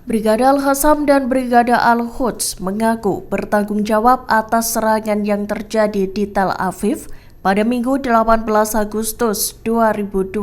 Brigade Al-Hassam dan Brigade Al-Quds mengaku bertanggung jawab atas serangan yang terjadi di Tel Aviv pada Minggu 18 Agustus 2024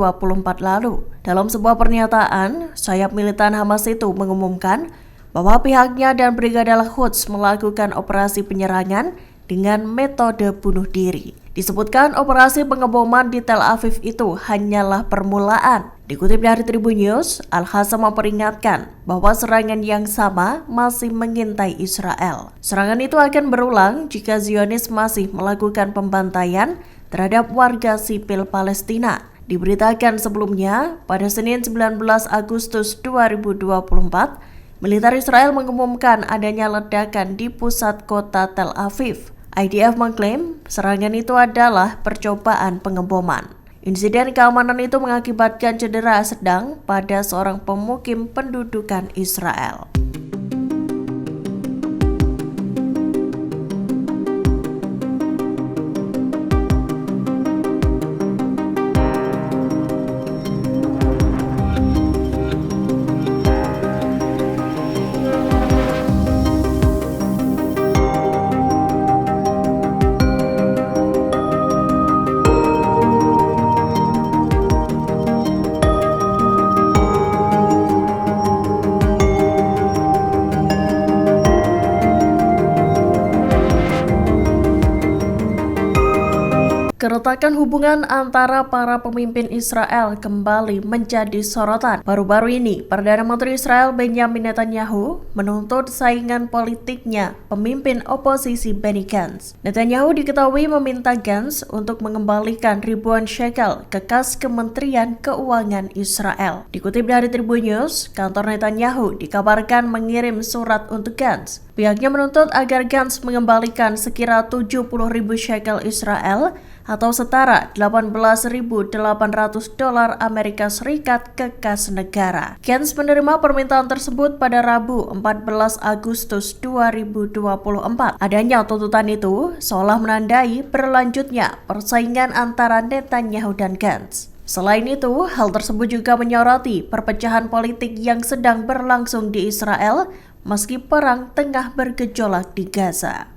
lalu. Dalam sebuah pernyataan, sayap militan Hamas itu mengumumkan bahwa pihaknya dan Brigade Al-Quds melakukan operasi penyerangan dengan metode bunuh diri. Disebutkan operasi pengeboman di Tel Aviv itu hanyalah permulaan. Dikutip dari Tribun News, Al-Hassam memperingatkan bahwa serangan yang sama masih mengintai Israel. Serangan itu akan berulang jika Zionis masih melakukan pembantaian terhadap warga sipil Palestina. Diberitakan sebelumnya, pada Senin 19 Agustus 2024, militer Israel mengumumkan adanya ledakan di pusat kota Tel Aviv. IDF mengklaim serangan itu adalah percobaan pengeboman. Insiden keamanan itu mengakibatkan cedera sedang pada seorang pemukim pendudukan Israel. Keretakan hubungan antara para pemimpin Israel kembali menjadi sorotan. Baru-baru ini, Perdana Menteri Israel Benjamin Netanyahu menuntut saingan politiknya, pemimpin oposisi Benny Gantz. Netanyahu diketahui meminta Gantz untuk mengembalikan ribuan shekel ke kas Kementerian Keuangan Israel. Dikutip dari Tribun News, kantor Netanyahu dikabarkan mengirim surat untuk Gantz. Pihaknya menuntut agar Gantz mengembalikan sekira 70.000 shekel Israel atau setara $18.800 Amerika Serikat ke kas negara. Gantz menerima permintaan tersebut pada Rabu 14 Agustus 2024. Adanya tuntutan itu seolah menandai berlanjutnya persaingan antara Netanyahu dan Gantz. Selain itu, hal tersebut juga menyoroti perpecahan politik yang sedang berlangsung di Israel meski perang tengah bergejolak di Gaza.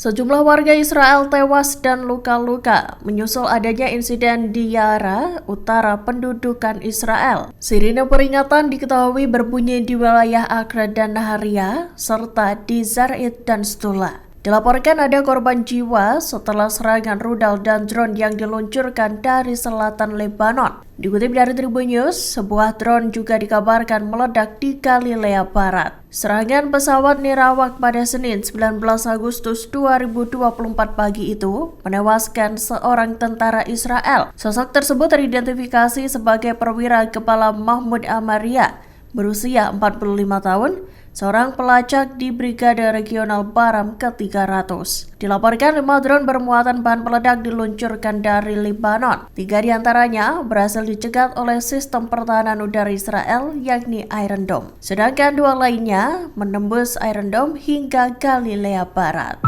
Sejumlah warga Israel tewas dan luka-luka menyusul adanya insiden di Yara, utara pendudukan Israel. Sirine peringatan diketahui berbunyi di wilayah Acre dan Naharia, serta di Zarit dan Stula. Dilaporkan ada korban jiwa setelah serangan rudal dan drone yang diluncurkan dari selatan Lebanon. Dikutip dari Tribun News, sebuah drone juga dikabarkan meledak di Galilea Barat. Serangan pesawat nirawak pada Senin 19 Agustus 2024 pagi itu menewaskan seorang tentara Israel. Sosok tersebut teridentifikasi sebagai perwira kepala Mahmud Amaria, berusia 45 tahun, seorang pelacak di Brigade Regional Baram ke-300. Dilaporkan 5 drone bermuatan bahan peledak diluncurkan dari Lebanon. 3 diantaranya berhasil dicegat oleh sistem pertahanan udara Israel, yakni Iron Dome. Sedangkan 2 lainnya menembus Iron Dome hingga Galilea Barat.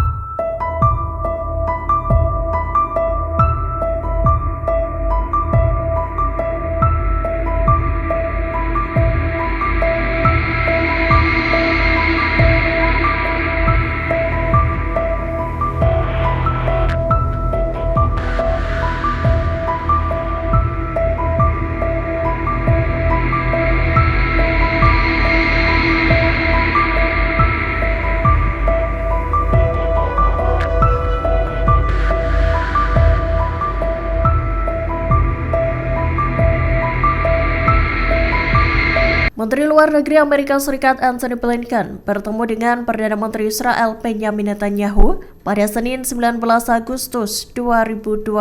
Menteri Luar Negeri Amerika Serikat Antony Blinken bertemu dengan Perdana Menteri Israel Benjamin Netanyahu pada Senin 19 Agustus 2024.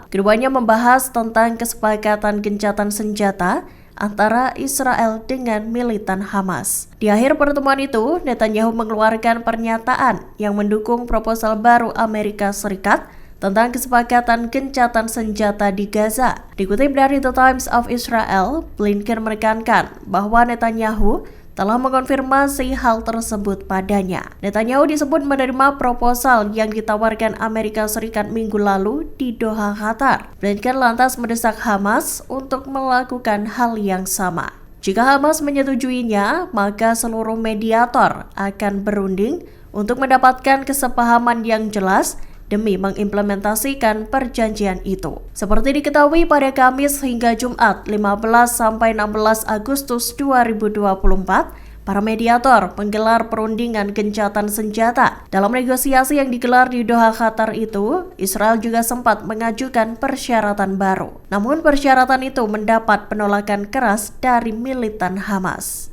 Keduanya membahas tentang kesepakatan gencatan senjata antara Israel dengan militan Hamas. Di akhir pertemuan itu, Netanyahu mengeluarkan pernyataan yang mendukung proposal baru Amerika Serikat tentang kesepakatan gencatan senjata di Gaza. Dikutip dari The Times of Israel, Blinken menekankan bahwa Netanyahu telah mengonfirmasi hal tersebut padanya. Netanyahu disebut menerima proposal yang ditawarkan Amerika Serikat minggu lalu di Doha, Qatar. Blinken lantas mendesak Hamas untuk melakukan hal yang sama. Jika Hamas menyetujuinya, maka seluruh mediator akan berunding untuk mendapatkan kesepahaman yang jelas demi mengimplementasikan perjanjian itu. Seperti diketahui pada Kamis hingga Jumat 15-16 Agustus 2024, para mediator menggelar perundingan gencatan senjata. Dalam negosiasi yang digelar di Doha, Qatar itu, Israel juga sempat mengajukan persyaratan baru. Namun persyaratan itu mendapat penolakan keras dari militan Hamas.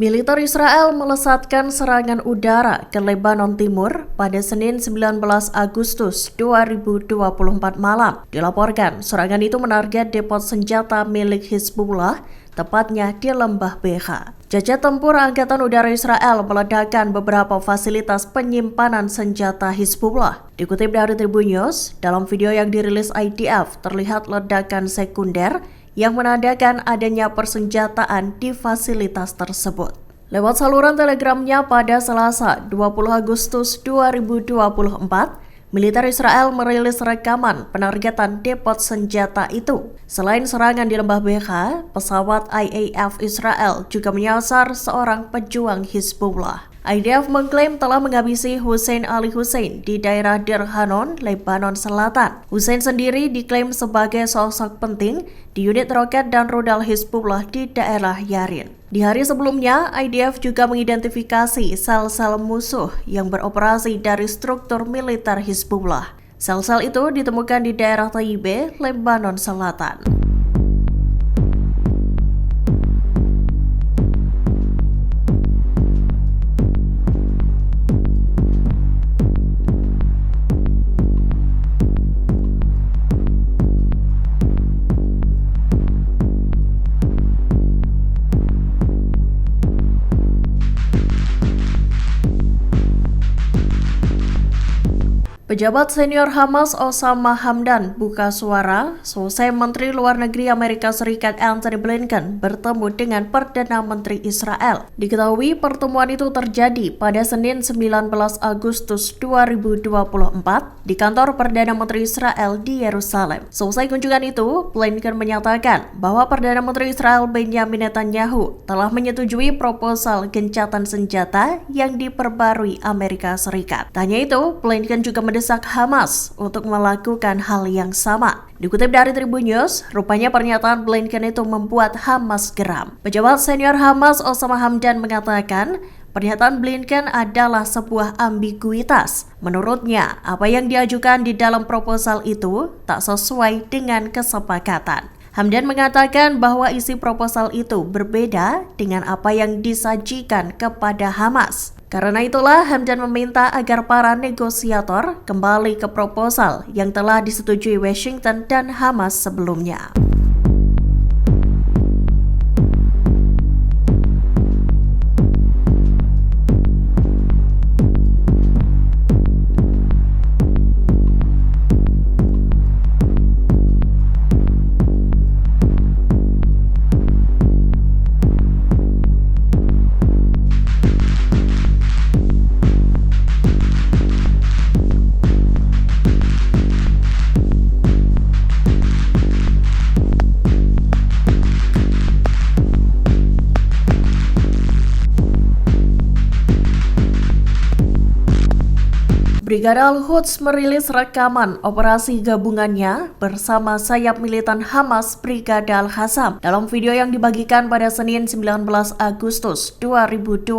Militer Israel melesatkan serangan udara ke Lebanon Timur pada Senin 19 Agustus 2024 malam. Dilaporkan, serangan itu menarget depot senjata milik Hizbullah, tepatnya di Lembah Becha. Jajah tempur Angkatan Udara Israel meledakkan beberapa fasilitas penyimpanan senjata Hizbullah. Dikutip dari Tribun News, dalam video yang dirilis IDF terlihat ledakan sekunder yang menandakan adanya persenjataan di fasilitas tersebut. Lewat saluran telegramnya pada Selasa 20 Agustus 2024, militer Israel merilis rekaman penargetan depot senjata itu. Selain serangan di Lembah Becha, pesawat IAF Israel juga menyasar seorang pejuang Hizbullah. IDF mengklaim telah menghabisi Hussein Ali Hussein di daerah Deir Hanon, Lebanon Selatan. Hussein sendiri diklaim sebagai sosok penting di unit roket dan rudal Hizbullah di daerah Yarin. Di hari sebelumnya, IDF juga mengidentifikasi sel-sel musuh yang beroperasi dari struktur militer Hizbullah. Sel-sel itu ditemukan di daerah Taibe, Lebanon Selatan. Pejabat senior Hamas Osama Hamdan buka suara selesai Menteri Luar Negeri Amerika Serikat Antony Blinken bertemu dengan Perdana Menteri Israel. Diketahui pertemuan itu terjadi pada Senin 19 Agustus 2024 di kantor Perdana Menteri Israel di Yerusalem. Selesai kunjungan itu, Blinken menyatakan bahwa Perdana Menteri Israel Benjamin Netanyahu telah menyetujui proposal gencatan senjata yang diperbarui Amerika Serikat. Tak hanya itu, Blinken juga mendesak Hamas untuk melakukan hal yang sama. Dikutip dari Tribun News, rupanya pernyataan Blinken itu membuat Hamas geram. Pejabat senior Hamas Osama Hamdan mengatakan, pernyataan Blinken adalah sebuah ambiguitas. Menurutnya, apa yang diajukan di dalam proposal itu tak sesuai dengan kesepakatan. Hamdan mengatakan bahwa isi proposal itu berbeda dengan apa yang disajikan kepada Hamas. Karena itulah Hamdan meminta agar para negosiator kembali ke proposal yang telah disetujui Washington dan Hamas sebelumnya. Brigada Al-Quds merilis rekaman operasi gabungannya bersama sayap militan Hamas Brigada Al-Qassam. Dalam video yang dibagikan pada Senin 19 Agustus 2024,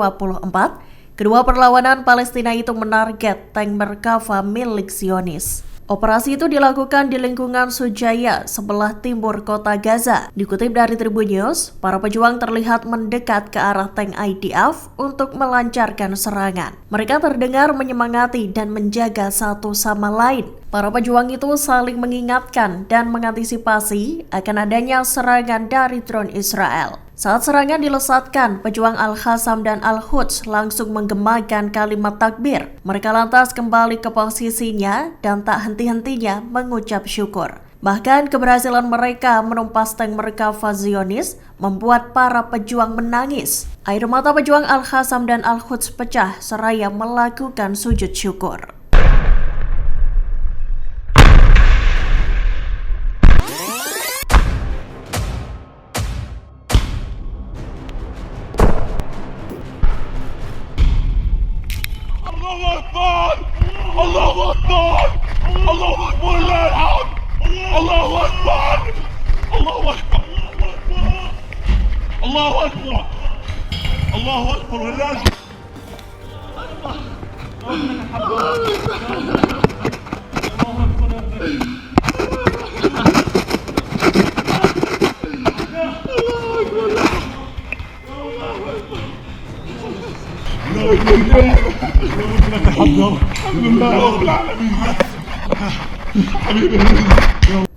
kedua perlawanan Palestina itu menarget tank Merkava milik Zionis. Operasi itu dilakukan di lingkungan Sujaya, sebelah timur kota Gaza. Dikutip dari Tribun News, para pejuang terlihat mendekat ke arah tank IDF untuk melancarkan serangan. Mereka terdengar menyemangati dan menjaga satu sama lain. Para pejuang itu saling mengingatkan dan mengantisipasi akan adanya serangan dari drone Israel. Saat serangan dilesatkan, pejuang Al-Qassam dan Al-Quds langsung menggemakan kalimat takbir. Mereka lantas kembali ke posisinya dan tak henti-hentinya mengucap syukur. Bahkan keberhasilan mereka menumpas tank Merkava Zionis membuat para pejuang menangis. Air mata pejuang Al-Qassam dan Al-Quds pecah seraya melakukan sujud syukur. الله أكبر الله أكبر لا الحمد الله أكبر الله أكبر الله أكبر الله أكبر والله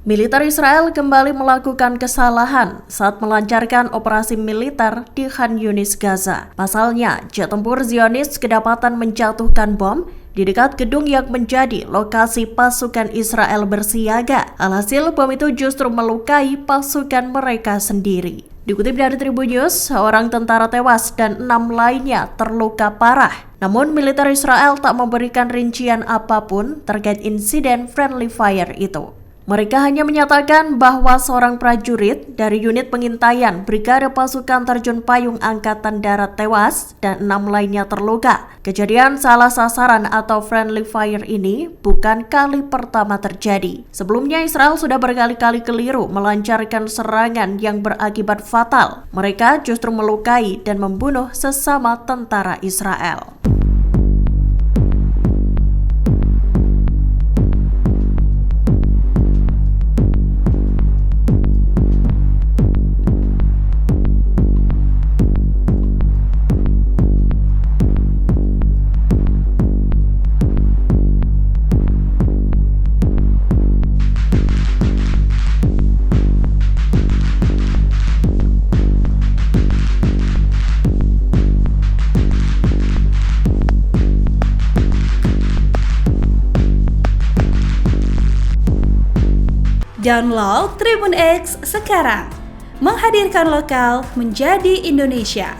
Militer Israel kembali melakukan kesalahan saat melancarkan operasi militer di Khan Yunis, Gaza. Pasalnya, jet tempur Zionis kedapatan menjatuhkan bom di dekat gedung yang menjadi lokasi pasukan Israel bersiaga. Alhasil, bom itu justru melukai pasukan mereka sendiri. Dikutip dari Tribun News, seorang tentara tewas dan 6 lainnya terluka parah. Namun, militer Israel tak memberikan rincian apapun terkait insiden friendly fire itu. Mereka hanya menyatakan bahwa seorang prajurit dari unit pengintaian Brigade Pasukan Terjun Payung Angkatan Darat tewas dan 6 lainnya terluka. Kejadian salah sasaran atau friendly fire ini bukan kali pertama terjadi. Sebelumnya Israel sudah berkali-kali keliru melancarkan serangan yang berakibat fatal. Mereka justru melukai dan membunuh sesama tentara Israel. Download Tribun X sekarang, menghadirkan lokal menjadi Indonesia.